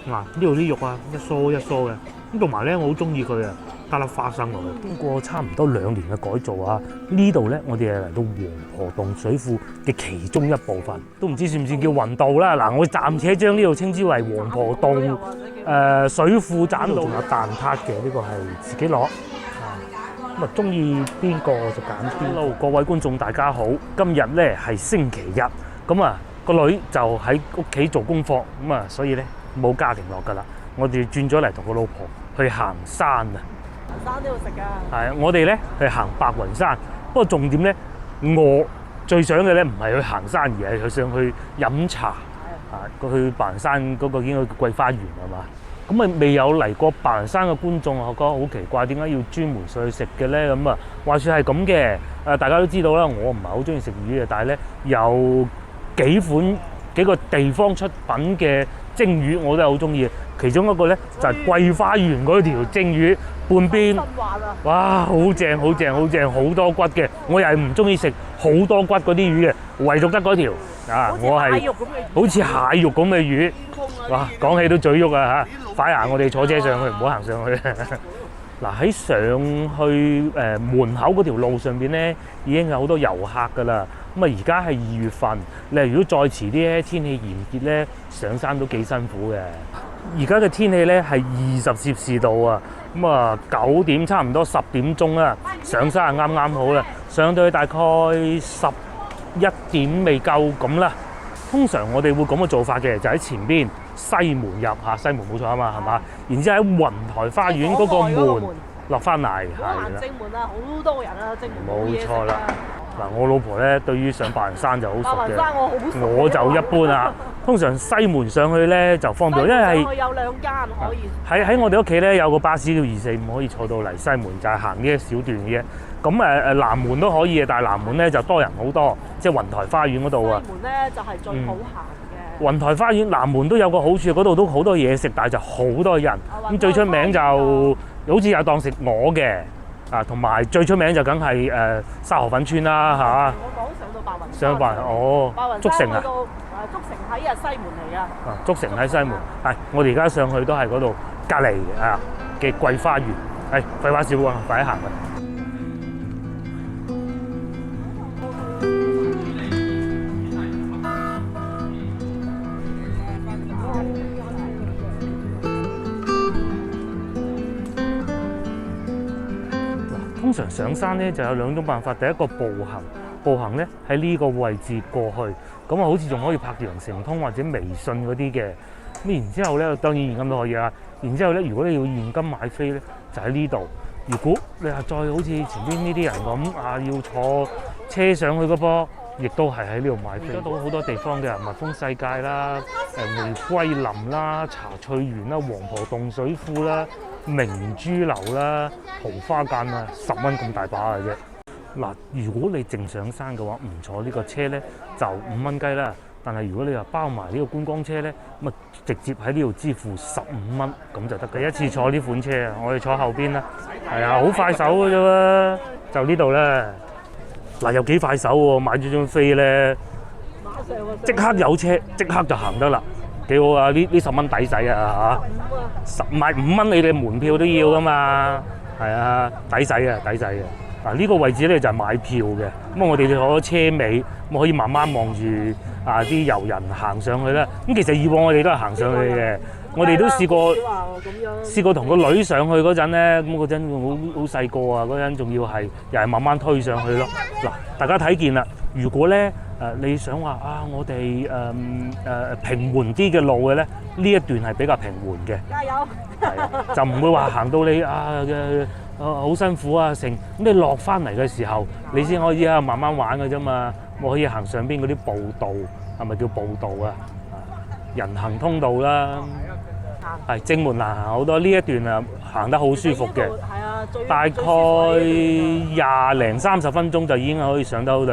嗱，呢度啲肉啊，一梳一梳嘅，咁同埋咧，我好中意佢啊，加粒花生落去。經過差唔多2年嘅改造啊，呢度咧我哋係嚟到黃河洞水庫嘅其中一部分，都唔知算唔算叫運道啦。嗱，我暫且將呢度稱之為黃河洞水庫棧道，仲有蛋撻嘅，呢個係自己攞。咁啊，中意邊個就揀邊路。各位觀眾大家好，今日咧係星期日，咁啊個女就喺屋企做功課，咁啊所以咧冇家庭樂㗎啦。我哋轉咗嚟同個老婆去行山啊！行山都要食㗎。係啊，我哋咧去行白雲山，不過重點咧，我最想嘅咧唔係去行山，而係去上去飲茶。啊，去白雲山嗰個應該叫桂花園係嘛？咁啊，未有嚟過白雲山嘅觀眾，我覺得好奇怪，點解要專門上去食嘅咧？咁啊，話説係咁嘅。大家都知道啦，我唔係好中意食魚嘅，但係咧有幾個地方出品嘅蒸魚，我都係好中意。其中一個咧就係桂花園嗰條蒸魚，半邊，哇，好正好正好正，好多骨嘅。我又係唔中意食好多骨嗰啲魚嘅，唯獨得嗰條啊，我係好似蟹肉咁嘅魚。哇，講起都嘴喐啊嚇！快行，我哋坐車上去，唔好行上去。嗱，喺上去門口嗰條路上邊咧，已經有好多遊客㗎啦。咁啊，而家係2月份，你如果再遲啲咧，天氣炎熱咧，上山都幾辛苦嘅。而家嘅天氣咧係20攝氏度啊，咁啊9點差唔多10點鐘啦，上山係啱啱好啦，上到去大概11點未夠咁啦。通常我哋會咁嘅做法嘅，就喺前邊西門入嚇，西門冇錯啊嘛，係嘛？然之後喺雲台花園嗰個門落翻嚟，係啦。行正門啊，好多人啊，正門冇錯啦。嗱，我老婆咧對於上白雲山就好熟嘅，白雲山我好熟，我就一般啦。通常西門上去咧就方便，因為係有2間可以。喺我哋屋企咧有個巴士叫245，可以坐到嚟西門，就係行呢一小段嘅。咁南門都可以嘅，但係南門咧就多人好多，即係雲台花園嗰度啊。西門咧就係最好行嘅。雲台花園南門都有個好處，嗰度都好多嘢食，但係就好多人。咁最出名就好似有檔食鵝嘅。啊，同埋最出名就梗係沙河粉村啦嚇。我講上到白雲山。上白雲哦，竹城啊。竹城喺西門嚟啊。啊，竹城喺西門，係我哋而家上去都係嗰度隔離嘅桂花園。係廢話少講，快啲行啦！通常上山咧就有2種辦法，第一個步行咧喺呢個位置過去，咁啊好似仲可以拍羊城通或者微信嗰啲嘅。咁然之後咧，當然現金都可以啦。然之後咧，如果你要現金買飛咧，就喺呢度。如果你係再好似前邊呢啲人咁要坐車上去嘅噃，亦都係喺呢度買飛。得到好多地方嘅蜜蜂世界啦、玫瑰林啦、茶翠園啦、黃河洞水庫啦、明珠樓啦、桃花間啊，10蚊咁大把嘅啫。嗱，如果你淨上山嘅話，唔坐呢個車咧，就5蚊雞啦。但係如果你話包埋呢個觀光車咧，咁啊直接喺呢度支付15蚊咁就得嘅。一次坐呢款車啊，我哋坐後邊啦。係啊，好快手嘅啫喎，就呢度啦。嗱，又幾快手喎，買咗張飛咧，即刻有車，即刻就行得啦，幾好啊！呢10蚊抵使啊嚇，唔係5蚊你哋門票都要噶嘛，係啊，抵使啊，抵使啊！嗱，呢個位置咧就係買票嘅，咁我哋坐咗車尾，咁可以慢慢望住啲遊人行上去啦。咁其實以往我哋都係行上去嘅，我哋都試過同個女上去嗰陣咧，咁嗰陣好細個啊，嗰陣仲要係又係慢慢推上去咯。嗱，大家睇見啦，如果咧你想話我哋平緩啲嘅路嘅咧，呢一段係比較平緩嘅，加油！係就唔會話行到你好辛苦啊成，咁你落翻嚟嘅時候，你先可以慢慢玩嘅啫嘛。我可以行上邊嗰啲步道，係咪叫步道啊？人行通道啦，係正門難行好多。呢一段行得好舒服嘅，大概20零30分鐘就已經可以上到去。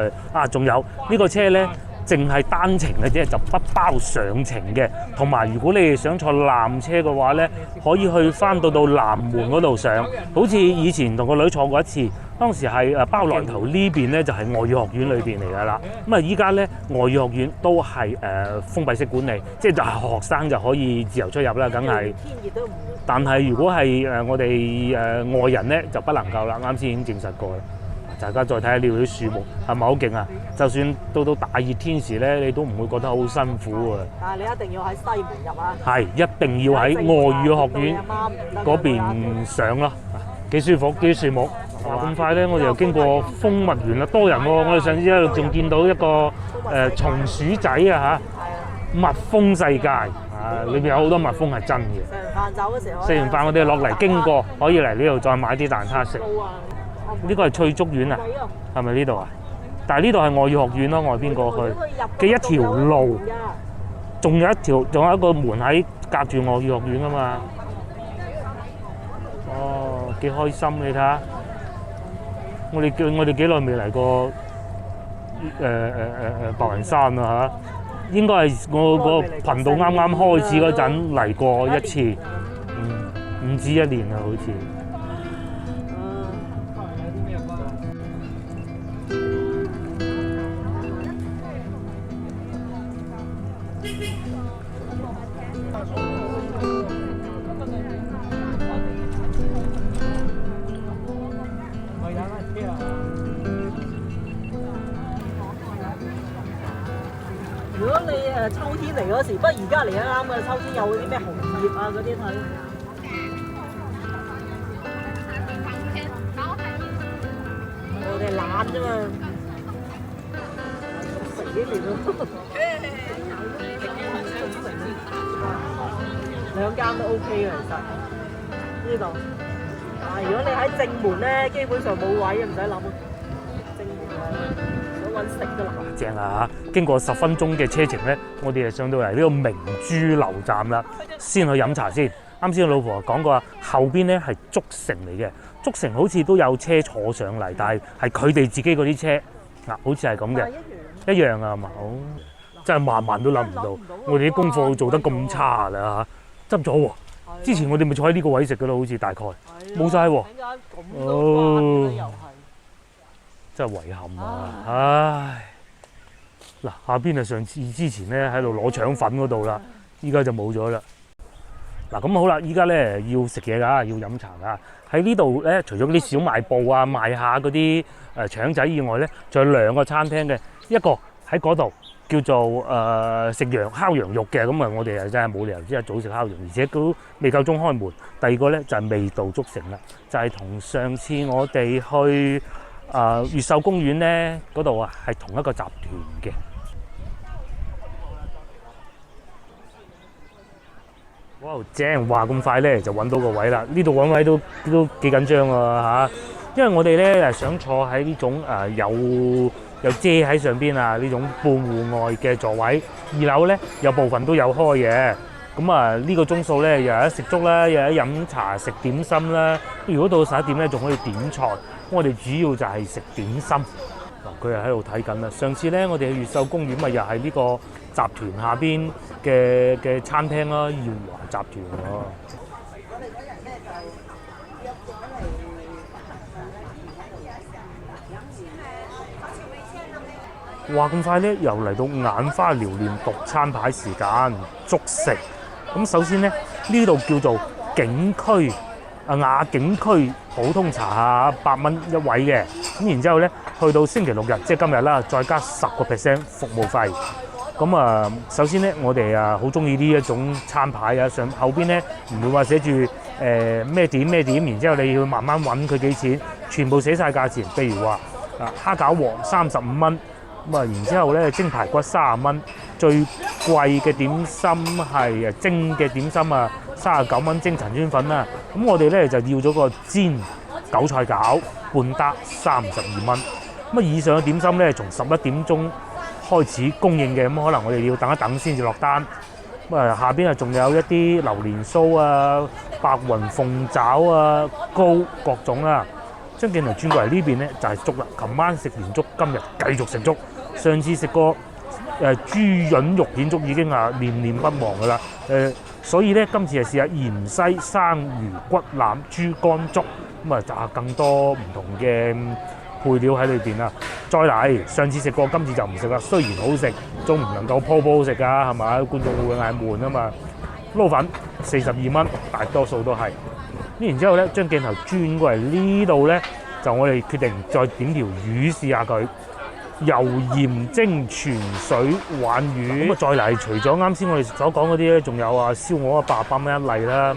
仲有呢個車咧，淨係單程嘅啫，就不包上程嘅。同埋如果你哋想坐纜車嘅話咧，可以去翻到南門嗰度上。好似以前同個女坐過一次，當時係包來頭呢邊咧就係外語學院裏邊嚟㗎啦。咁啊依家咧外語學院都係封閉式管理，即係就係學生就可以自由出入啦，梗係。天熱都唔會。但係如果係我哋外人咧就不能夠啦，啱先已經證實過啦。大家再睇下呢度啲樹木係咪好勁啊？就算到大熱天時咧，你都唔會覺得好辛苦啊！但係你一定要喺西門入啊！係一定要喺外語學院嗰邊上咯，幾舒服啲樹木。話咁快咧，我哋又經過蜂蜜園啦，多人喎！我哋上次喺度仲見到一個松鼠仔啊嚇，蜜蜂世界啊，裏邊有好多蜜蜂係真嘅。食完飯走嘅時候，食完飯我哋落嚟經過，可以嚟呢度再買啲蛋撻食。呢個係翠竹苑啊，係咪呢度啊？但係呢度係外語學院咯，外邊過去嘅一條路，仲有一個門喺隔住外語學院啊嘛。哦，幾開心你睇下，我哋幾耐未嚟過白雲山啊嚇？應該係我個頻道啱啱開始嗰陣嚟過一次，唔止1年啦好似。如果你秋天嚟嗰時，不過而家嚟得啱嘅，秋天有啲咩紅葉啊嗰啲睇。我哋懶啫嘛，死你咯！兩間都 OK 嘅其實呢度。但係如果你喺正門咧，基本上冇位，唔使諗。正門想揾食㗎啦。正啊嚇！經過10分鐘嘅車程咧，我哋就上到嚟呢個明珠樓站啦，先去飲茶先。啱先老婆講過啊，後邊咧係竹城嚟嘅，竹城好似都有車坐上嚟，但係佢哋自己嗰啲車嗱，好似係咁嘅，一樣啊嘛，好真係萬都諗唔到，我哋啲功課做得咁差啦嚇，執咗喎。之前我哋咪坐喺呢個位食噶咯，好似大概冇晒喎。哦，真係遺憾啊！唉，嗱下邊啊上次之前咧喺度攞腸粉嗰度啦，依家就冇咗啦。嗱咁好啦，依家咧要食嘢㗎，要飲茶㗎。喺呢度咧，除咗啲小賣部啊賣下嗰啲腸仔以外咧，仲有2個餐廳嘅，一個喺嗰度叫做食烤羊肉嘅，咁啊我哋啊真係冇理由即係早食烤羊，而且都未夠鐘開門。第2個咧就係味道竹城啦，就係同上次我哋去越秀公園咧嗰度啊係同一個集團嘅。哇！正話咁快咧就揾到個位啦！呢度揾位都幾緊張啊嚇，因為我哋咧想坐喺呢種有遮喺上邊啊呢種半戶外嘅座位，2樓咧有部分都有開嘅。咁啊呢個鐘數咧又有得食粥啦，又有得飲茶食點心啦。如果到11點咧仲可以點菜，我哋主要就係食點心。嗱佢又喺度睇緊啦。上次咧我哋去越秀公園咪又係呢個集團下邊嘅餐廳啦，耀華集團喎。哇！咁快咧，又嚟到眼花撩亂讀餐牌時間，竹城。咁首先咧，呢度叫做景區雅景區普通茶8蚊一位嘅。咁然之後咧，去到星期6日，即係今日啦，再加10% 服務費。咁啊，首先咧，我哋好中意呢一種餐牌啊，上後邊咧唔會話寫住咩點，然之後你要慢慢揾佢幾錢，全部寫晒價錢。譬如話蝦餃王35蚊，咁啊，然之後咧蒸排骨30蚊，最貴嘅點心係蒸嘅點心啊39蚊蒸陳村粉啦。咁我哋咧就要咗個煎韭菜餃半打32蚊。咁啊，以上嘅點心咧從11點鐘開始供應嘅，咁可能我哋要等一等先至落單。咁啊，下邊啊仲有一啲榴蓮酥啊、白雲鳳爪啊、糕各種啦。張鏡頭轉過嚟呢邊咧就係粥啦。琴晚食完粥，今日繼續食粥。上次食過豬潤肉片粥已經念念不忘噶啦。所以咧，今次係試下芫茜生魚骨腩豬肝粥，咁啊炸更多唔同嘅配料喺裏邊啦。再嚟，上次食過，今次就唔食啦。雖然好食，都唔能夠鋪鋪食㗎，係咪？觀眾會嗌悶啊嘛。撈粉42蚊，大多數都係。然之後咧，將鏡頭轉過嚟呢度咧，就我哋決定再點條魚試下佢。油鹽蒸全水鯇魚，咁啊再嚟，除咗啱先我哋所講嗰啲咧，仲有啊燒鵝800蚊一例啦，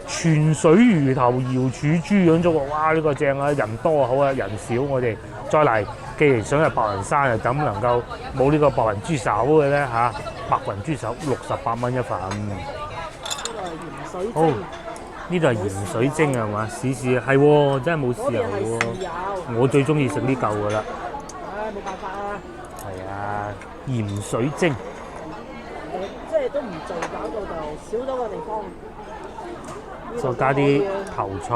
全水魚頭瑤柱豬樣粥，哇呢個正啊！人多好啊，人少我哋再嚟。既然想入白雲山啊，咁能夠冇呢個白雲豬手嘅咧嚇？白雲豬手68蚊一份。好，呢度係鹽水蒸係嘛？試試係喎，真係冇豉油喎。我最中意食呢嚿㗎啦。冇辦法啊！係啊，鹽水蒸，即係都唔做，搞到就少咗個地方。再加啲頭菜，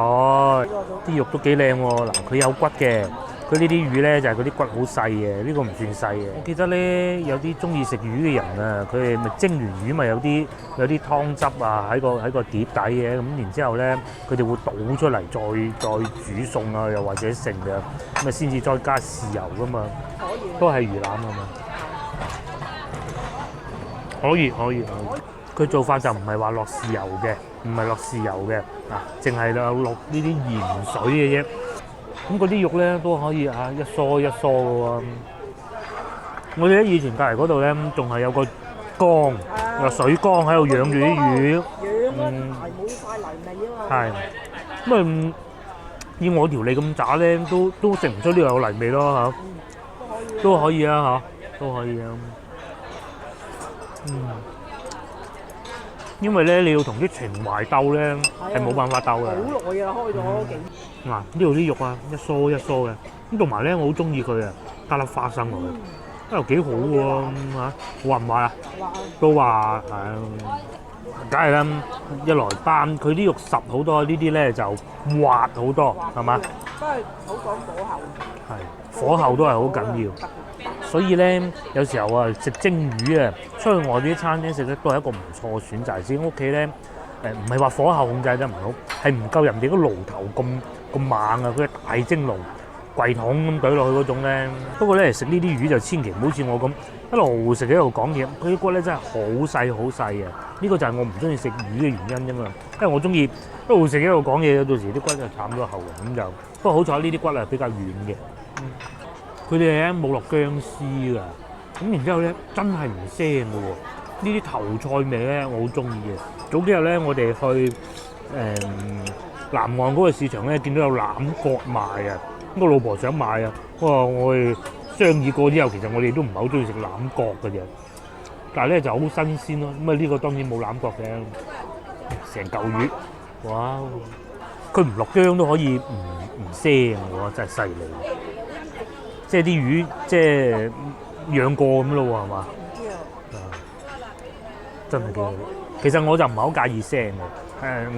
啲肉都幾靚喎。嗱，佢有骨嘅，佢呢啲魚咧就係嗰啲骨好細嘅，呢個唔算細嘅。我記得咧有啲中意食魚嘅人啊，佢哋咪蒸完魚咪有啲湯汁啊喺個碟底嘅，咁然之後咧佢哋會倒出嚟再煮餸啊，又或者剩嘅，咁啊先至再加豉油噶嘛。都係魚腩㗎嘛，可以。佢做法就唔係話落豉油嘅，唔係落豉油嘅，淨係落呢啲鹽水嘅啫。咁嗰啲肉咧都可以一梳一梳嘅喎。我哋喺以前隔離嗰度咧，仲係有個缸，有水缸喺度養住啲魚。養係冇晒泥味啊嘛。係。咁以我條脷咁渣咧，都食唔出呢個有泥味咯嚇。都可以啊嚇，都可以啊。因為咧你要同啲情懷鬥咧，係冇辦法鬥嘅。好耐啊，開咗幾。嗱，呢度啲肉啊，一梳一梳嘅。咁同埋咧，我好中意佢啊，加粒花生落去，又幾好喎嚇。話唔話啊？都話梗係啦。一來單，佢啲肉實好多，呢啲咧就滑好多，係嘛？都係好講火候。係，火候都係好緊要。所以咧，有時候啊，食蒸魚啊，出去外邊啲餐廳食咧，都係一個唔錯選擇。至於屋企咧，唔係話火候控制得唔好，係唔夠人哋嗰爐頭咁猛啊！佢係大蒸爐，櫃桶咁懟落去嗰種咧。不過咧，食呢啲魚就千祈唔好似我咁一路食一路講嘢，佢啲骨咧真係好細好細嘅。呢個就係我唔中意食魚嘅原因啫嘛。因為我中意一路食一路講嘢，到時啲骨就慘咗後咁就。不過好彩呢啲骨係比較軟嘅。佢哋咧冇落薑絲㗎，咁然之後咧真係唔腥嘅喎。呢啲頭菜味咧我好中意嘅。早幾日咧我哋去南岸嗰個市場咧見到有腩角賣啊，咁我老婆想買啊，我哋商議過之後，其實我哋都唔係好中意食腩角嘅啫。但係咧就好新鮮咯，咁啊呢個當然冇腩角嘅，成嚿魚，哇！佢唔落薑都可以唔腥喎，真係犀利。即係啲魚，即係養過咁咯喎，係嘛？真係幾好。其實我就唔係好介意腥嘅，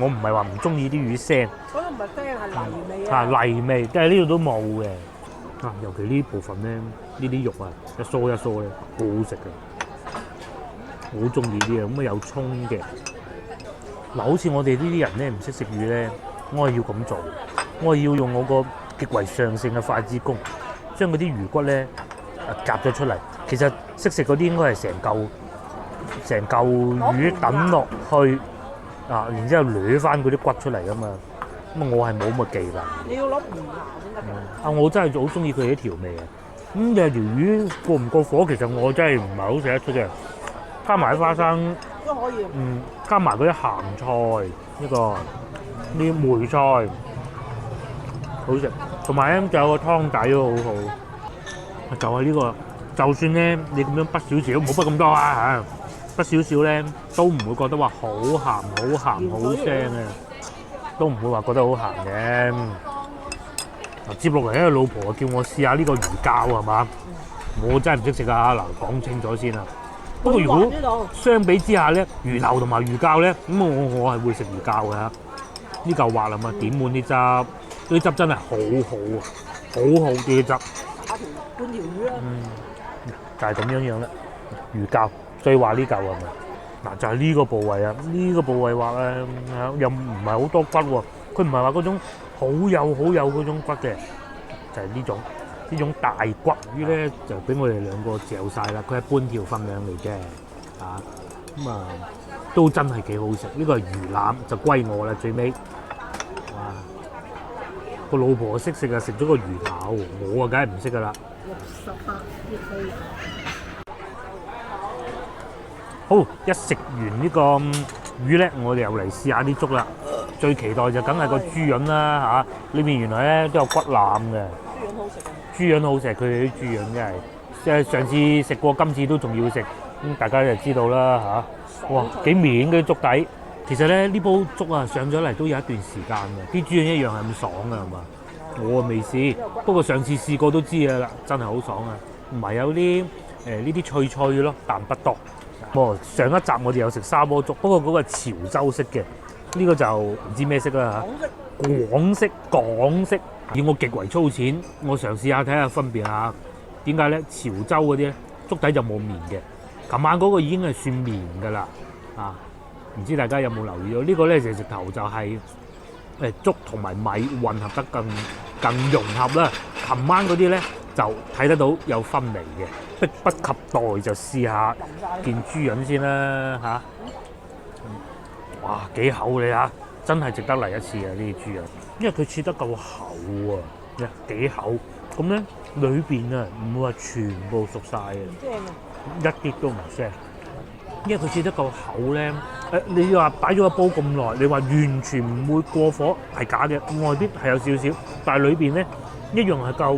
我唔係話唔中意啲魚腥。嗰個唔係腥，係泥味啊。泥味，但係呢度都冇嘅。尤其呢部分咧，呢啲肉啊，一梳一梳咧，好好食嘅。我好中意啲啊，咁啊有葱嘅。嗱，好似我哋呢啲人咧唔識食魚咧，我係要咁做，我係要用我個極為上乘嘅筷子功。將嗰啲魚骨咧夾咗出嚟，其實識食嗰啲應該係成嚿魚揼落去然之後掠翻嗰啲骨出嚟噶嘛。咁我係冇咁嘅技能。你要攞魚牙先得㗎。我真係好中意佢啲調味啊。咁有條魚過唔過火，其實我真係唔係好食得出嘅。加埋啲花生都可以。加埋嗰啲鹹菜，呢梅菜。好食，同埋咧仲有個湯底都好好，就係呢個。就算咧你咁樣滗少少，冇滗咁多啊嚇，滗少少咧都唔會覺得話好鹹、好腥嘅，都唔會話覺得好鹹嘅。接落嚟咧，老婆叫我試下呢個魚膠係嘛，我真係唔識食啊！嗱，講清楚先啊。不過如果相比之下咧，魚頭同埋魚膠咧，咁我係會食魚膠嘅嚇。呢嚿滑啊嘛，點滿啲汁。啲汁真係好好啊，好好啲汁。打半條魚啦。就係咁樣啦。魚膠最話呢嚿係咪？嗱就係呢個部位啊，呢個部位話又唔係好多骨喎，佢唔係話嗰種好有嗰種骨嘅，就係呢種大骨魚咧，就俾我哋兩個嚼晒啦。佢係半條份量嚟嘅，咁啊都真係幾好食。呢個係魚腩就歸我啦，最尾哇個老婆識食啊，食咗個魚頭，我啊梗係唔識噶啦。68億飛。好，一食完呢個魚咧，我哋又嚟試下啲粥啦。最期待就梗係個豬潤啦嚇，裏面原來咧都有骨腩嘅。豬潤好食啊！豬潤好食，佢哋啲豬潤真係，即係上次食過，今次都仲要食，咁大家就知道啦嚇。哇，幾綿嘅粥底。其實咧呢煲粥啊上咗嚟都有一段時間嘅，啲豬潤一樣係咁爽嘅係嘛？我未試，不過上次試過都知㗎啦，真係好爽啊！唔係有啲呢啲脆脆咯，但不多。上一集我哋有食砂鍋粥，不過嗰個潮州式嘅，呢個就唔知咩色啦嚇。港式，而我極為粗淺，我嘗試下睇下分辨下點解咧？潮州嗰啲咧粥底就冇綿嘅，琴晚嗰個已經係算綿㗎啦啊！唔知大家有冇留意到呢個咧？就直頭就係粥同埋米混合得更融合啦。琴晚嗰啲咧就睇得到有分離嘅。迫不及待就試下件豬潤先啦嚇！哇，幾厚你嚇，真係值得嚟一次啊！呢啲豬潤，因為佢切得夠厚啊，幾厚咁咧，裏邊啊唔會話全部熟晒嘅，一啲都唔腥。因為佢切得夠厚咧，你話擺咗個煲咁耐，你話完全唔會過火係假嘅，外邊係有少少，但係裏邊咧一樣係夠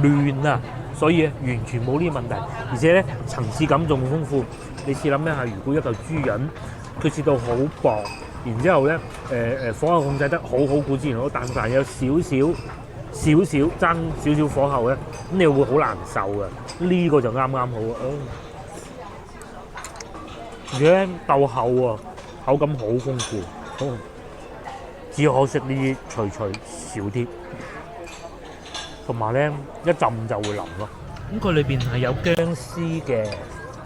嫩啊！所以完全冇呢啲問題，而且咧層次感仲豐富。你試諗一下，如果一嚿豬潤佢切到好薄，然之後咧火候控制得好好，固之然好，但係有爭少少火候咧，咁你會好難受嘅。呢個就啱啱好啊！而且夠厚喎，口感好豐富，只可惜呢啲脆脆少啲。同埋咧一浸就會腍咯。咁佢裏邊係有薑絲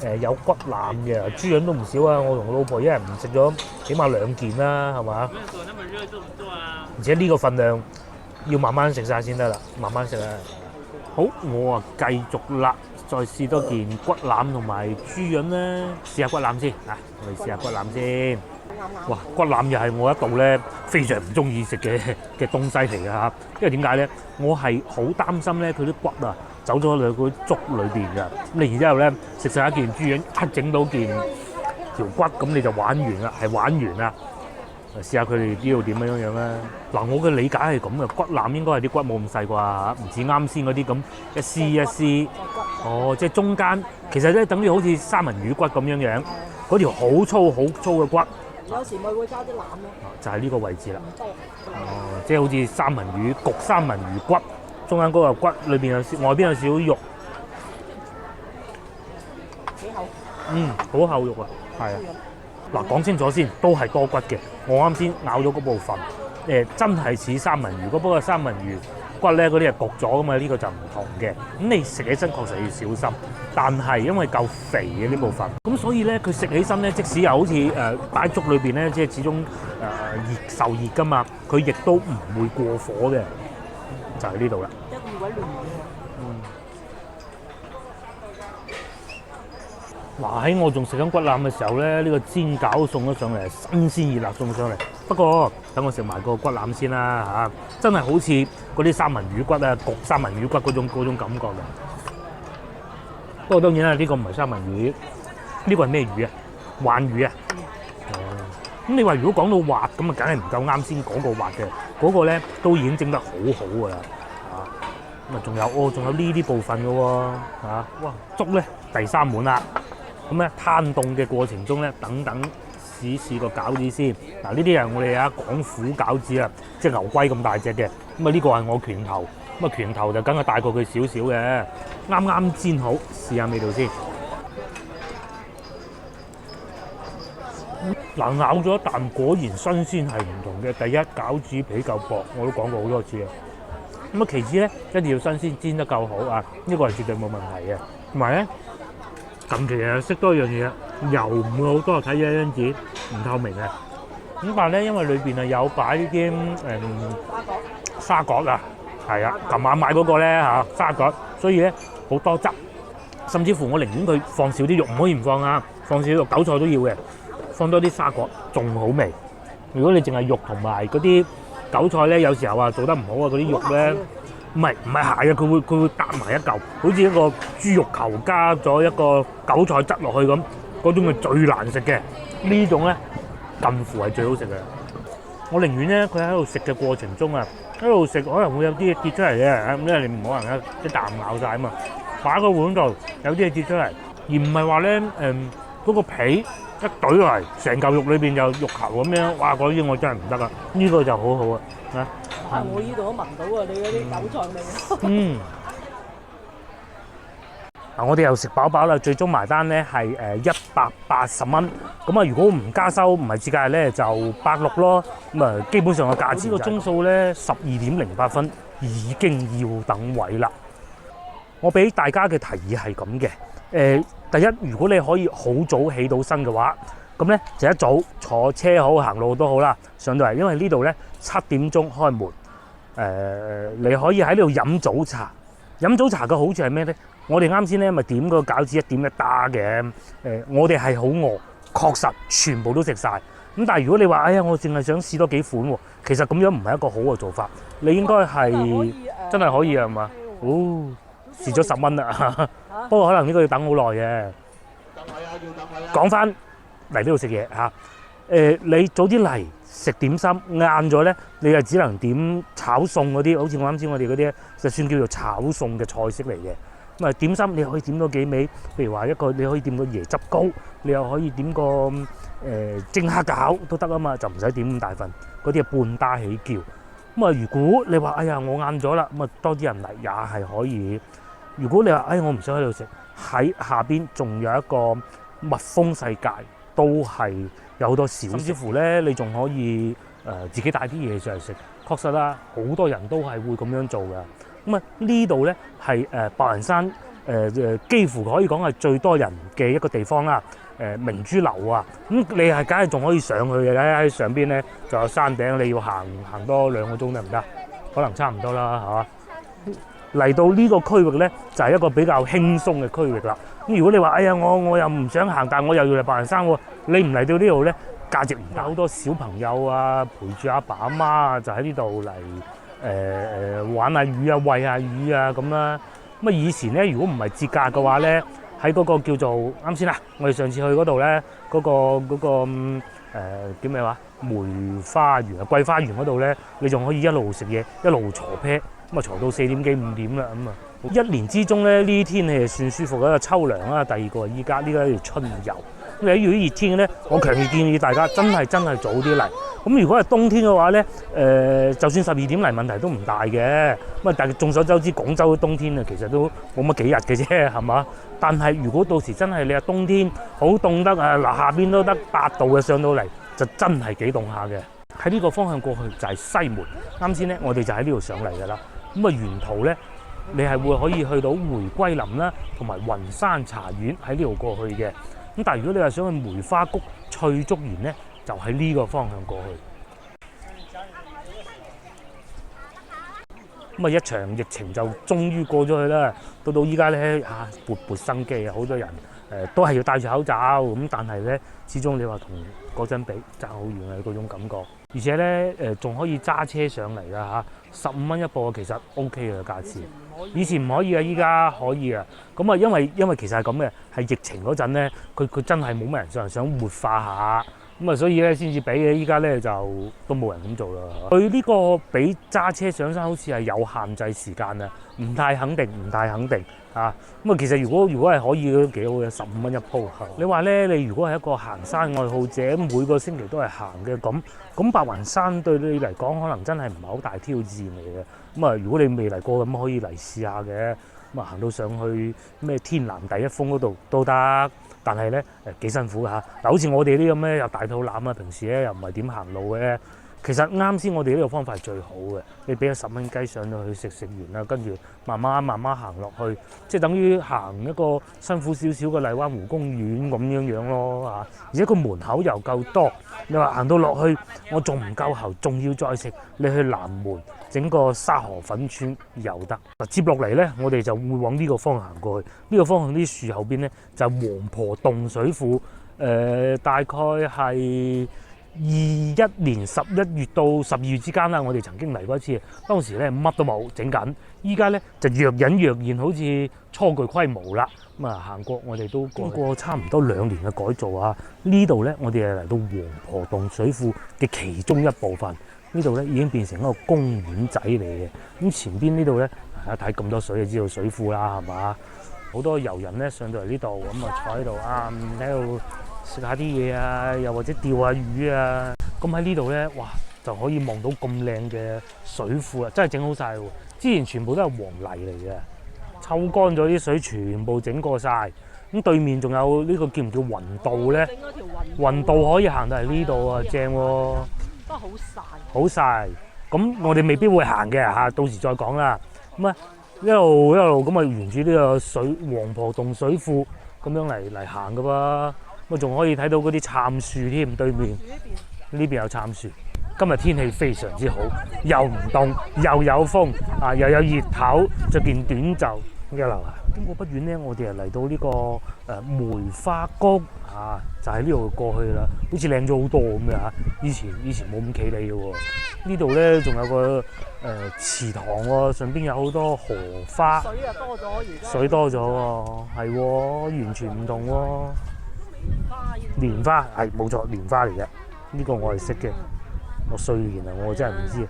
嘅，有骨腩嘅，豬潤都唔少啊！我同我老婆一人唔食咗起碼2件啦，係嘛？而且呢個份量要慢慢食晒先得啦，慢慢食啊！好，我啊繼續啦，再試多件骨腩同埋豬潤啦，試下骨腩先啊！我哋試下骨腩先。哇！骨腩又係我一道咧非常唔中意食嘅東西嚟嘅嚇，因為點解咧？我係好擔心咧佢啲骨啊走咗落個粥裏邊㗎。咁你然之後咧食晒一件豬潤，整到件條骨，咁你就玩完啦，係玩完啦。試下佢哋呢度點樣啦。嗱，我嘅理解係咁嘅，骨腩應該係啲骨冇咁細啩，唔似啱先嗰啲咁一絲一絲。哦，即係中間其實咧等於好似三文魚骨咁樣，嗰條好粗嘅骨。有時咪會加啲腩咯，就係呢個位置啦。唔多。哦，即係好似三文魚焗三文魚骨，中間嗰個骨裏邊有外邊有少少肉。幾厚？好厚肉啊，係啊。嗱，講清楚先，都係多骨嘅。我啱先咬咗嗰部分，真係似三文魚。不過三文魚骨咧嗰啲係焗咗噶嘛，呢個就唔同嘅。咁你食起身確實要小心，但係因為夠肥嘅呢部分，咁所以咧佢食起身咧，即使又好似擺粥裏邊咧，即係始終受熱噶嘛，佢亦都唔會過火嘅，就係呢度啦。一二位亂嗱，喺我仲食緊骨腩嘅時候咧，呢個煎餃送咗上嚟，新鮮熱辣送上嚟。不過等我食埋個骨腩先啦嚇，真係好似嗰啲三文魚骨啊，焗三文魚骨嗰種感覺嘅。不過當然啦，呢個唔係三文魚，呢個係咩魚啊？鯇魚啊。咁你話如果講到滑咁啊，梗係唔夠啱先嗰個滑嘅，嗰個咧都已經整得好好㗎啦。咁啊，仲有呢啲部分嘅喎。哇，粥咧第3碗啦。咁咧攤凍嘅過程中咧，等試個餃子先。嗱，呢啲係我哋廣府餃子啊，即係牛龜咁大隻嘅。咁啊，呢個係我拳頭，咁啊拳頭就梗係大過佢少少嘅。啱啱煎好，試下味道先。嗱，咬咗一啖，果然新鮮係唔同嘅。第一，餃子皮夠薄，我都講過好多次啊。咁啊，其次咧，一定要新鮮，煎得夠好啊，呢個係絕對冇問題嘅。同埋咧，近期識多一樣嘢，油唔會好多，睇咗張紙唔透明嘅。咁但係咧，因為裏邊係有擺啲沙葛啊，係啊，琴晚買嗰個咧嚇沙葛，所以咧好多汁，甚至乎我寧願佢放少啲肉，唔可以唔放啊，放少啲肉，韭菜都要嘅，放多啲沙葛仲好味。如果你淨係肉同埋嗰啲韭菜咧，有時候啊做得唔好啊，嗰啲肉咧唔係鞋啊，佢會搭埋一嚿，好似一個豬肉球加咗一個韭菜質落去咁，嗰種係最難食嘅。呢種咧近乎係最好食嘅。我寧願咧佢喺度食嘅過程中啊，喺度食可能會有啲嘢跌出嚟嘅，因為你唔可能一啖咬晒啊嘛。擺個碗度有啲嘢跌出嚟，而唔係話咧嗰個皮一懟落嚟，成嚿肉裏邊就肉球咁樣，哇！嗰啲我真係唔得啊！呢個就好好啊，我呢度都聞到啊，你嗰啲韭菜味。嗱，我哋又食飽飽啦，最終埋單咧係180蚊。咁啊，如果唔加收唔係節假日咧，就160咯。咁啊，基本上個價錢呢個鐘數咧12.08分已經要等位啦。我俾大家嘅提議係咁嘅，第一，如果你可以好早起到身嘅話，咁咧就一早坐車好行路都好啦，上到嚟，因為呢度咧7點鐘開門，你可以喺呢度飲早茶。飲早茶嘅好處係咩咧？我哋啱先咧咪點個餃子一點一打嘅，我哋係好餓，確實全部都食晒。咁但係如果你話，哎呀，我淨係想試多幾款喎，其實咁樣唔係一個好嘅做法。你應該係真係可以係嘛？哦，蝕咗10蚊啦，不過可能呢個要等好耐嘅。講翻嚟呢度食嘢嚇，你早啲嚟食點心，晏咗咧，你就只能點炒餸嗰啲，好似我啱先我哋嗰啲，就算叫做炒餸嘅菜式嚟嘅。咁啊點心你可以點多幾味，譬如話一個你可以點個椰汁糕，你又可以點個蒸蝦餃都得啊嘛，就唔使點咁大份，嗰啲係半打起叫。咁啊如果你話哎呀我晏咗啦，咁啊多啲人嚟也係可以。如果你話哎我唔想喺度食，喺下邊仲有一個蜜蜂世界，都係有好多小食，甚至乎咧你仲可以自己帶啲嘢上嚟食。確實啦，好多人都係會咁樣做㗎。咁啊呢度咧係白雲山幾乎可以講係最多人嘅一個地方啦。明珠樓啊，咁你係梗係仲可以上去嘅咧，喺上邊咧就有山頂，你要行多2個鐘得唔得？可能差唔多啦，係嘛？嚟到呢個區域咧，就係一個比較輕鬆嘅區域啦。咁如果你話哎呀我又唔想行，但係我又要嚟白雲山喎，你唔嚟到呢度咧，價值唔大。好多小朋友啊，陪住阿爸阿媽啊，就喺呢度嚟玩下魚啊，餵下魚啊咁啦。咁啊以前咧，如果唔係節假嘅話咧，喺嗰個叫做啱先啦，我哋上次去嗰度咧，嗰個叫咩話梅花園啊、桂花園嗰度咧，你仲可以一路食嘢，一路坐啤，咁啊坐到4點幾5點啦咁啊。一年之中咧，呢啲天氣係算舒服嘅，一個秋涼啦，第二個係依家呢個係春遊。咁喺呢啲熱天咧，我強烈建議大家真係早啲嚟。咁如果係冬天嘅話咧，就算12點嚟問題都唔大嘅。咁啊，但係眾所周知，廣州嘅冬天啊，其實都冇乜幾日嘅啫，係嘛？但係如果到時真係你話冬天好凍得啊，嗱下邊都得8度嘅上到嚟，就真係幾凍下嘅。喺呢個方向過去就係西門。啱先咧，我哋就喺呢度上嚟㗎啦。咁啊，沿途咧，你係會可以去到玫瑰林啦，同埋雲山茶園喺呢度過去嘅。咁但係如果你話想去梅花谷翠竹園咧，就喺呢個方向過去。咁啊，一場疫情就終於過咗去啦。到依家咧勃勃生機啊，好多人都係要戴住口罩咁，但係咧始終你話同嗰陣比爭好遠嘅嗰種感覺。而且咧仲可以揸車上嚟㗎嚇，15蚊一部其實 OK 嘅價錢。以前唔可以啊，依家可以啊。咁啊，因為其實係咁嘅，係疫情嗰陣咧，佢真係冇乜人想活化下。咁啊，所以咧先至俾嘅，依家咧就都冇人咁做啦。佢呢個俾揸車上山好似係有限制時間啊，唔太肯定啊。咁啊，其實如果係可以都幾好嘅，15蚊一鋪。你話咧，你如果係一個行山愛好者，每個星期都係行嘅，咁白雲山對你嚟講可能真係唔係好大挑戰嚟嘅。咁啊，如果你未嚟過咁，可以嚟試下嘅。咁啊，行到上去咩天南第一峰嗰度都得。但係咧幾辛苦嚇，嗱好似我哋啲咁咧又大肚腩啊，平時咧又唔係點行路嘅，其實啱先我哋呢個方法係最好嘅，你俾咗10蚊雞上到去食完啦，跟住慢慢行落去，即係等於行一個辛苦少少嘅荔灣湖公園咁樣咯嚇。而且個門口又夠多，你話行到落去我仲唔夠喉，仲要再食，你去南門整個沙河粉村又得。接落嚟呢，我哋就會往呢個方向行過去。呢個方向啲樹後邊呢，就係黃婆洞水庫，大概係21年11月到12月之間啦，我哋曾經嚟過一次，當時咧乜都冇整緊，依家咧就若隱若現，好似初具規模啦。咁啊行過我哋都經過差唔多2年嘅改造啊，呢度咧我哋係嚟到黃婆洞水庫嘅其中一部分，呢度咧已經變成一個公園仔嚟嘅。咁前邊呢度咧，大家睇咁多水就知道水庫啦，係嘛？好多遊人咧上到嚟呢度，咁啊坐喺度啊，喺度食下啲嘢啊，又或者釣下魚啊。咁喺呢度咧，哇，就可以望到咁靚嘅水庫啊！真係整好晒喎。之前全部都係黃泥嚟嘅，抽乾咗啲水，全部整過晒。咁對面仲有呢個叫唔叫雲道咧？雲道可以行到嚟呢度啊，正喎。不過好曬。好曬。咁我哋未必會行嘅嚇，到時再講啦。咁啊，一路咁啊，沿住呢個黃婆洞水庫咁樣嚟行噶噃。我仲可以睇到嗰啲杉樹添，對面呢邊有杉樹。今日天氣非常之好，又唔凍，又有風啊，又有熱頭，着件短袖一流啊！經過不遠咧，我哋係嚟到呢個梅花谷啊，就喺呢度過去啦，好似靚咗好多咁嘅嚇。以前冇咁企理嘅喎。呢度咧仲有個池塘喎，上邊有好多荷花。水啊多咗，而家水多咗喎，係喎，完全唔同喎。蓮花係冇錯，蓮花嚟嘅，呢個我係識嘅。我雖然啊，我真係唔知，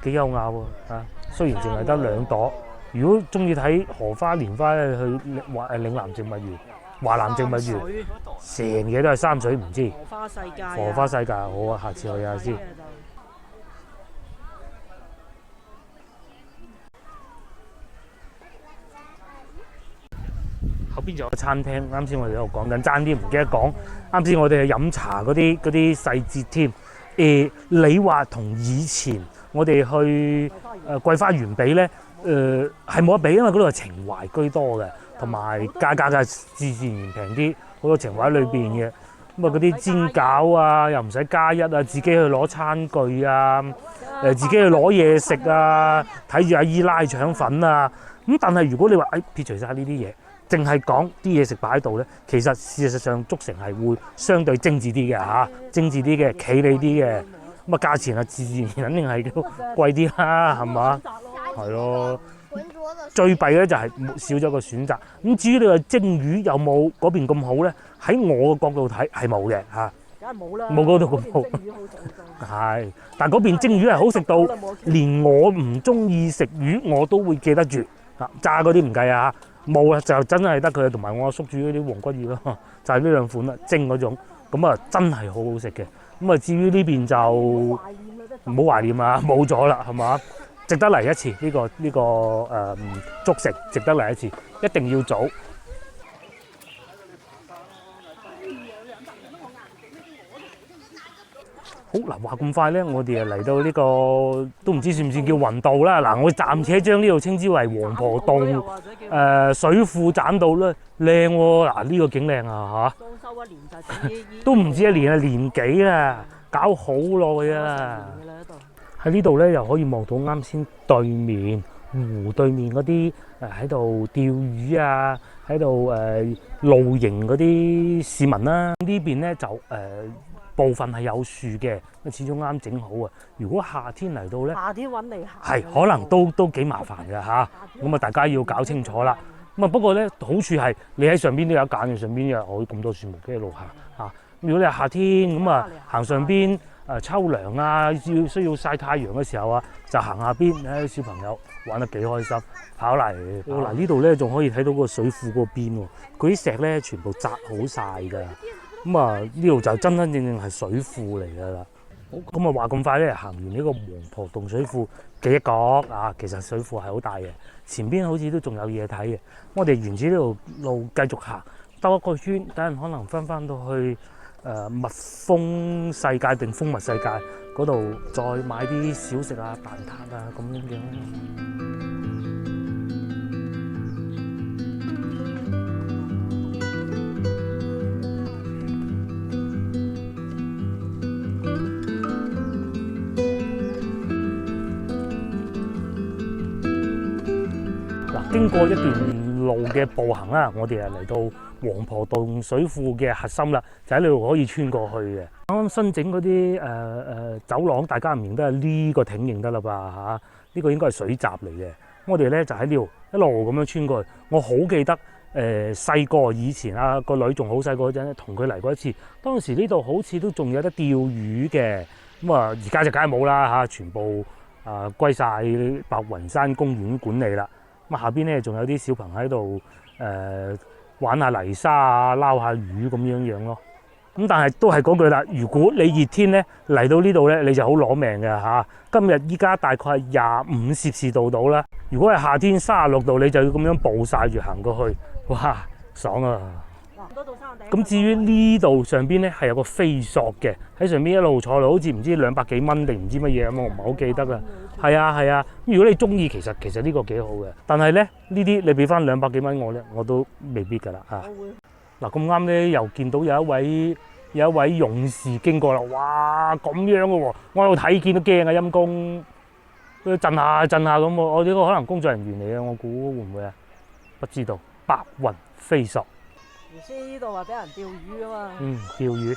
幾優雅喎嚇。雖然淨係得2朵，如果中意睇荷花、蓮花咧，去嶺南植物園、華南植物園，成嘢都係山水，唔知。荷花世界。荷花世界好啊，下次去下先。後邊仲有個餐廳，啱先我哋喺度講緊，爭啲唔記得講。啱先我哋去飲茶嗰啲細節添。你話同以前我哋去桂花園比咧，係冇得比，因為嗰度係情懷居多嘅，同埋價格就自然平啲，好多情懷喺裏邊嘅。咁啊嗰啲煎餃啊，又唔使加一啊，自己去攞餐具啊，自己去攞嘢食啊，睇住阿姨拉腸粉啊。咁但係如果你話撇除晒呢啲嘢，淨係講啲嘢食擺喺度咧，其實事實上竹城係會相對精緻啲嘅嚇，精緻啲嘅，企理啲嘅。咁啊價錢啊自然肯定係都貴啲啦，係嘛？係咯。最弊咧就係少咗個選擇。咁至於你話蒸魚有冇嗰邊咁好咧？喺我嘅角度睇係冇嘅嚇。梗係冇啦。冇嗰度咁好。係，但係嗰邊蒸魚係好食到，連我唔中意食魚我都會記得住。炸嗰啲唔計啊。冇啦，就真係得佢同埋我阿叔煮嗰啲黃骨魚咯，就係呢2款啦，蒸嗰種，咁啊真係好好食嘅。咁啊至於呢邊就唔好懷念啊，冇咗啦，係嘛？值得嚟一次呢個竹城，值得嚟一次，一定要早。好嗱，話咁快咧，我哋啊嚟到呢個都唔知算唔算叫雲道啦。嗱，我暫且將呢度稱之為黃婆洞水庫棧道啦，靚喎。嗱，呢個景靚啊嚇！裝修1年就都唔止1年啊，年幾啦，搞好耐啊！喺呢度咧，又可以望到啱先對面湖對面嗰啲喺度釣魚啊，喺度露營嗰啲市民啦。呢邊咧就部分係有樹嘅，始終啱整好啊！如果夏天嚟到咧，夏天揾你行係可能都幾麻煩嘅嚇。咁啊，大家要搞清楚啦。咁啊，不過咧好處係你喺上邊都有揀嘅，上邊又可以咁多樹木嘅一路行嚇。如果你係夏天咁啊，行上邊秋涼啊，需要曬太陽嘅時候啊，就行下邊，啲小朋友玩得幾開心，跑嚟。嗱呢度咧仲可以睇到個水庫嗰邊喎，佢啲石咧全部紮好晒㗎。咁啊，呢度就真真正正係水庫嚟㗎啦。好，咁啊話咁快咧，行完呢個黃婆洞水庫嘅一角啊，其實水庫係好大嘅，前邊好似都仲有嘢睇嘅。我哋沿住呢條路繼續行，兜一個圈，等陣可能翻到去蜜蜂世界定蜂蜜世界嗰度，再買啲小食啊、蛋撻啊咁樣嘅。嗱，經過一段路嘅步行啦，我哋嚟到黃婆洞水庫嘅核心啦，就喺呢度可以穿過去嘅。啱啱新整嗰啲走廊，大家唔認得呢個艇認得啦吧嚇？呢個應該係水閘嚟嘅。我哋咧就喺呢度一路咁樣穿過去。我好記得細個以前啊，個女仲好細個嗰陣，同佢嚟過一次。當時呢度好似都仲有得釣魚嘅。咁啊，而家就梗係冇啦嚇，全部歸晒白雲山公園管理啦。咁下邊咧仲有啲小朋友喺度玩下泥沙啊，撈下魚咁樣咯。咁但係都係嗰句啦，如果你熱天咧嚟到呢度咧，你就好攞命嘅嚇。今日依家大概係25攝氏度到啦。如果係夏天36度，你就要咁樣暴曬住行過去，哇，爽啊！咁至於呢度上邊咧係有個飛索嘅，喺上邊一路坐落，好似唔知200幾蚊定唔知乜嘢咁，我唔係好記得啦。係啊，如果你中意，其實呢個幾好嘅。但係咧呢啲你俾翻200幾蚊我咧，我都未必㗎啦嚇。嗱咁啱咧，又見到有一位勇士經過啦，哇咁樣嘅喎，我喺度睇見都驚啊陰公，佢震下咁喎。我呢個可能工作人員嚟嘅，我估會唔會啊？不知道。白雲飛索。原先呢度話俾人釣魚啊嘛。釣魚。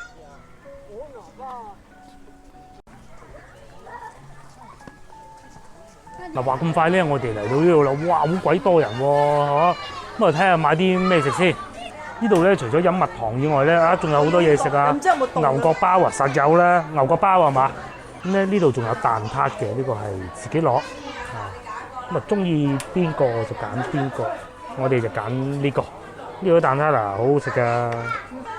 嗱話咁快咧，我哋嚟到呢度啦，哇好鬼多人喎嚇！咁啊睇下買啲咩食先。呢度咧除咗飲蜜糖以外咧，仲有好多嘢食啊！牛角包啊，實有啦，牛角包係嘛？咁咧呢度仲有蛋撻嘅，呢個係自己攞。咁啊中意邊個就揀邊個，我哋就揀呢個。呢個蛋撻好好食㗎。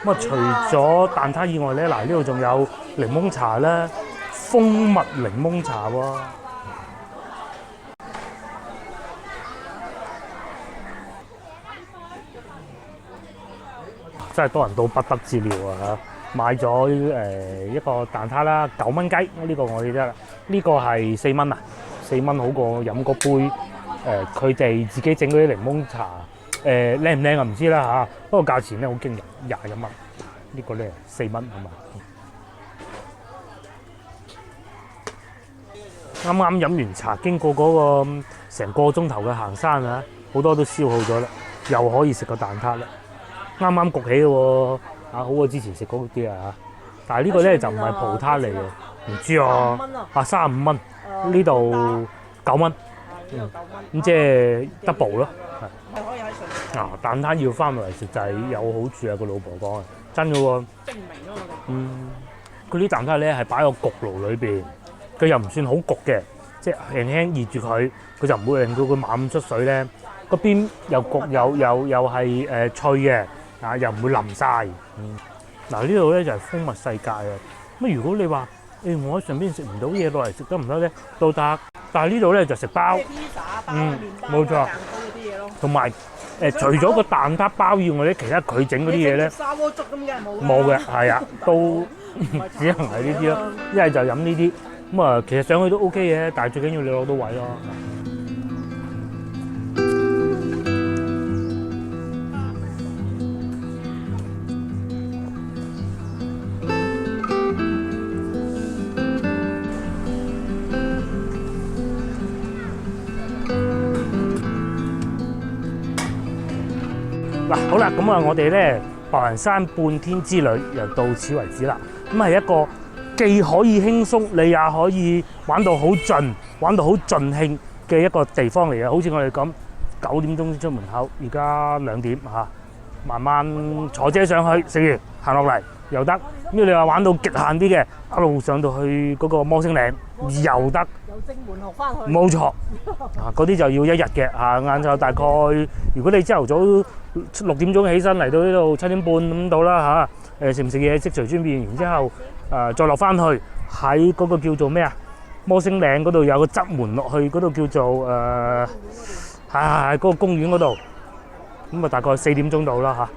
咁啊除咗蛋撻以外咧，嗱呢度仲有檸檬茶啦，蜂蜜檸檬茶喎。真係多人到不得之了啊！嚇，買咗一個蛋撻啦，9蚊雞，呢個我記得啦。呢個係4蚊啊，4蚊好過飲嗰杯佢哋自己整嗰啲檸檬茶靚唔靚啊？唔知啦嚇。不過價錢咧好驚人，21蚊。呢個咧4蚊係嘛？啱啱飲完茶，經過嗰個成個鐘頭嘅行山啊，好多都消耗咗啦，又可以食個蛋撻啦。啱啱焗起嘅喎，好過之前食嗰啲啊嚇。但係呢個咧就唔係葡撻嚟嘅，唔知啊。35蚊，呢度9蚊。咁即係 double 咯。係可以喺上。蛋撻要翻嚟食就係有好處啊！個老婆講啊，真嘅喎。證明咯我哋。佢啲蛋撻咧係擺喺個焗爐裏邊，佢又唔算好焗嘅，即係輕輕熱住佢，佢就唔會令到佢猛咁出水咧。個邊又焗又係脆嘅。又唔會淋晒。嗱呢度咧就係蜂蜜世界啊！咁如果你話我喺上邊食唔到嘢落嚟食得唔得咧？都得。但係呢度咧就食包。冇錯。同埋除咗個蛋撻包以外咧，其他佢整嗰啲嘢咧，砂鍋粥咁嘅冇嘅，係啊，都只能係呢啲咯。一係就飲呢啲。咁啊，其實上去都 OK 嘅，但係最緊要你攞到位咯。嗱，好啦，咁啊，我哋咧白雲山半天之旅又到此為止啦。咁係一個既可以輕鬆，你也可以玩到好盡、玩到好盡興嘅一個地方嚟嘅。好似我哋咁9點鐘出門口，而家2點嚇，慢慢坐車上去，食完行落嚟又得。咁你話玩到極限啲嘅，一路上到去嗰個摩星嶺又得。由正門學翻去。冇錯。嗰啲就要1日嘅嚇，晏晝大概如果你朝頭早6點鐘起身嚟到呢度7點半咁到啦嚇。食唔食嘢即隨尊便，然之後再落翻去喺嗰個叫做咩啊？摩星嶺嗰度有個側門落去嗰度叫做嗰個公園嗰度。咁啊大概4點鐘到啦嚇。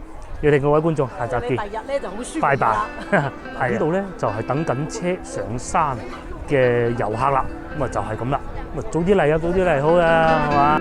要定各位觀眾，下集見，你第日咧就好舒服拜拜㗎啦。係呢度咧就係等緊車上山嘅遊客啦，咁啊就係咁啦，咁啊早啲嚟啊，早啲嚟好啊，係嘛？